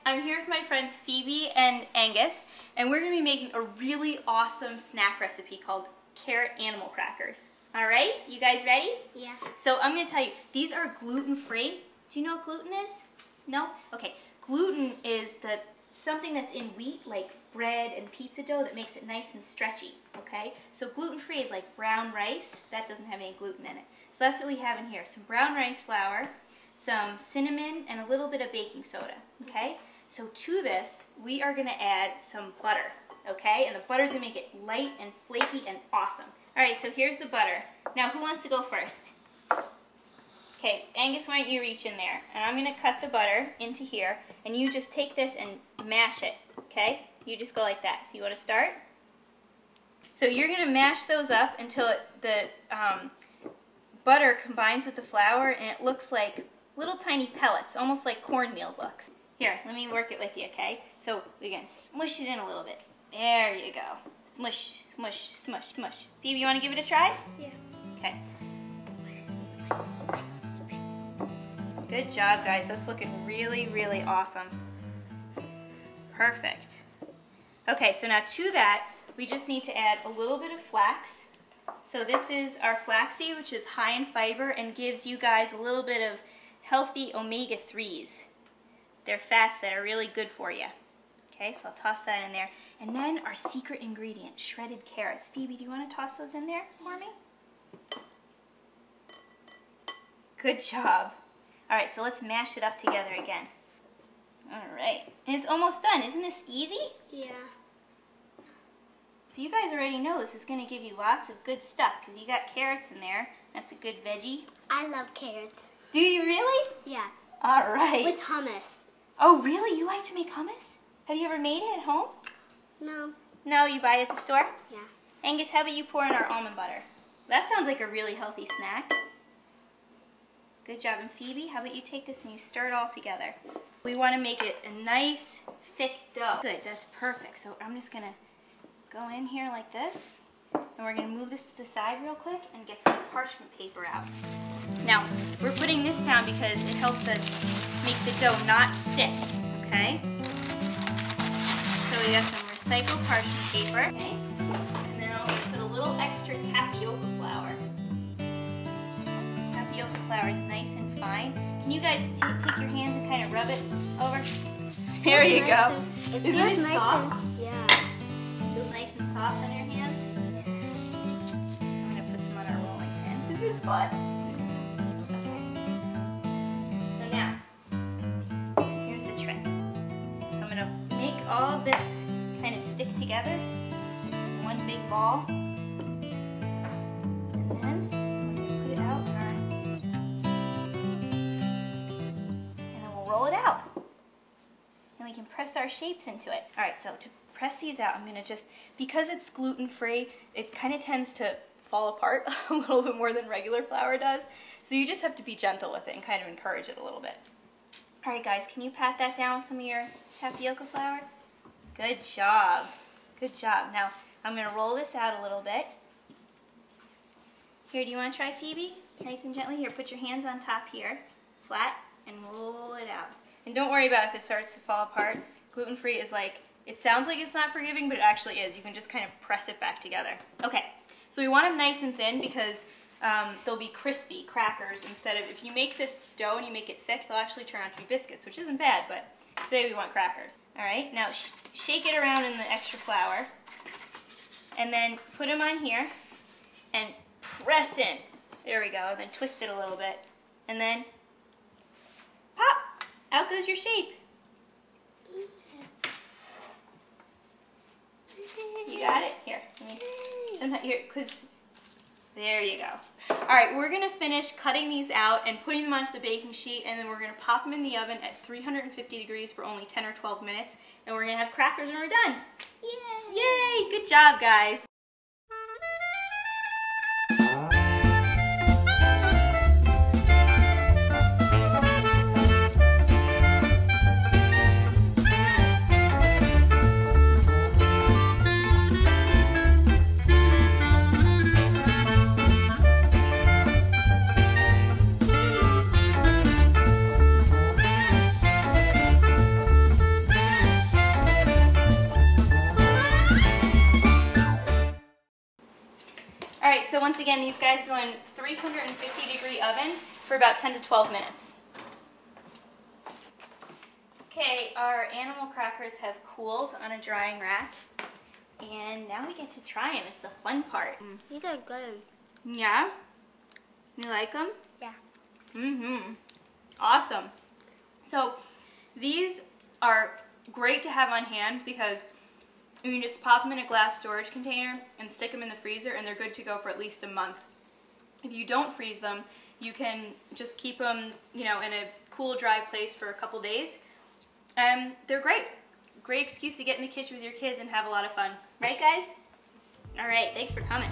I'm here with my friends Phoebe and Angus, and we're going to be making a really awesome snack recipe called carrot animal crackers. All right, you guys ready? Yeah. So I'm going to tell you, these are gluten-free. Do you know what gluten is? No? Okay, gluten is something that's in wheat, like bread and pizza dough, that makes it nice and stretchy, okay? So gluten-free is like brown rice. That doesn't have any gluten in it. So that's what we have in here, some brown rice flour, some cinnamon, and a little bit of baking soda, okay? So to this, we are gonna add some butter, okay? And the butter's gonna make it light and flaky and awesome. All right, so here's the butter. Now, who wants to go first? Okay, Angus, why don't you reach in there? And I'm gonna cut the butter into here, and you just take this and mash it, okay? You just go like that. So you wanna start? So you're gonna mash those up until the butter combines with the flour, and it looks like little tiny pellets, almost like cornmeal looks. Here, let me work it with you, okay? So we're gonna smush it in a little bit. There you go. Smush, smush, smush, smush. Phoebe, you wanna give it a try? Yeah. Okay. Good job, guys. That's looking really, really awesome. Perfect. Okay, so now to that, we just need to add a little bit of flax. So this is our flaxseed, which is high in fiber and gives you guys a little bit of healthy omega-3s. They're fats that are really good for you. Okay, so I'll toss that in there. And then our secret ingredient, shredded carrots. Phoebe, do you want to toss those in there for me? Good job. All right, so let's mash it up together again. All right, and it's almost done. Isn't this easy? Yeah. So you guys already know this is going to give you lots of good stuff because you got carrots in there. That's a good veggie. I love carrots. Do you really? Yeah. All right. With hummus. Oh, really? You like to make hummus? Have you ever made it at home? No. No, you buy it at the store? Yeah. Angus, how about you pour in our almond butter? That sounds like a really healthy snack. Good job. And Phoebe, how about you take this and you stir it all together? We want to make it a nice, thick dough. Good, that's perfect. So I'm just going to go in here like this, and we're going to move this to the side real quick and get some parchment paper out. Now, we're putting this down because it helps us make the dough not stick, okay? So we got some recycled parchment paper, okay? And then I'll put a little extra tapioca flour. Tapioca flour is nice and fine. Can you guys take your hands and kind of rub it over? There you go. Isn't it soft? Yeah. Feels nice and soft on your hands. I'm going to put some on our rolling pin. This is fun. Okay. So now, here's the trick. I'm going to make all of this kind of stick together in one big ball. And then I'm going to put it out in our... And then we'll roll it out. And we can press our shapes into it. All right, so to press these out, I'm gonna just, because it's gluten-free, it kind of tends to fall apart a little bit more than regular flour does. So you just have to be gentle with it and kind of encourage it a little bit. All right, guys, can you pat that down with some of your tapioca flour? Good job. Good job. Now, I'm gonna roll this out a little bit. Here, do you wanna try, Phoebe? Nice and gently. Here, put your hands on top here, flat, and roll it out. And don't worry about if it starts to fall apart. Gluten-free is like, it sounds like it's not forgiving, but it actually is. You can just kind of press it back together. Okay, so we want them nice and thin because they'll be crispy crackers instead of, if you make this dough and you make it thick, they'll actually turn out to be biscuits, which isn't bad, but today we want crackers. All right, now shake it around in the extra flour and then put them on here and press in. There we go, and then twist it a little bit. And then pop, out goes your shape. You got it? Here, because there you go. All right, we're gonna finish cutting these out and putting them onto the baking sheet, and then we're gonna pop them in the oven at 350 degrees for only 10 or 12 minutes, and we're gonna have crackers when we're done. Yay! Yay! Good job, guys. once again, these guys go in 350-degree oven for about 10 to 12 minutes. Okay, our animal crackers have cooled on a drying rack. And now we get to try them. It's the fun part. These are good. Yeah? You like them? Yeah. Mm-hmm. Awesome. So these are great to have on hand because you can just pop them in a glass storage container and stick them in the freezer and they're good to go for at least a month. If you don't freeze them, you can just keep them, you know, in a cool, dry place for a couple days. And they're great. Great excuse to get in the kitchen with your kids and have a lot of fun. Right, guys? All right, thanks for coming.